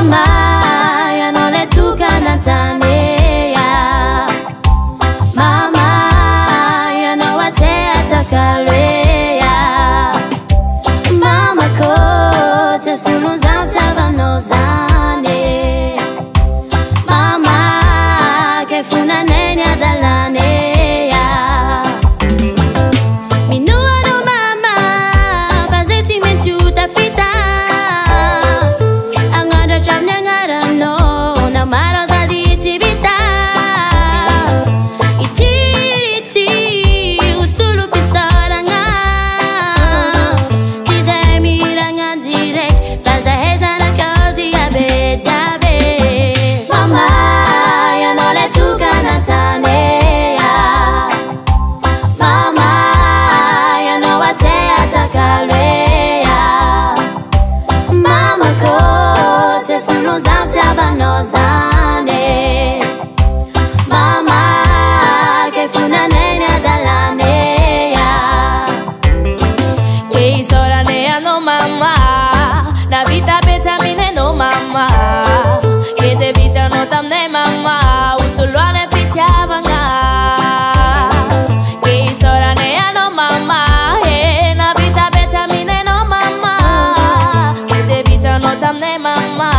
Mama, ya no le tuka na tanea. Mama, ya no wate atakarea. Mama ko te sulu zamta banozane. Mama ke funa nenya dalanea. Minua no mama, fazeti menchuta fita. Angada chamnya ngarano, na mara zaditi vita. Iti usulu pisaranga. Tize miranga direct, faza heza na kazi ya bejabe. Mama, ya no le tuka na tanea. Mama, ya no wate atakarea. Mama ko te sunu zamta banozane. Mama ke funa nenya dalanea. Que isora nea no mama, na vita beta mine no mama. Que se vita no tamne mama, usulwane fitiabanga. Que isora nea no mama, na vita beta mine no mama. Que se vita no tamne mama.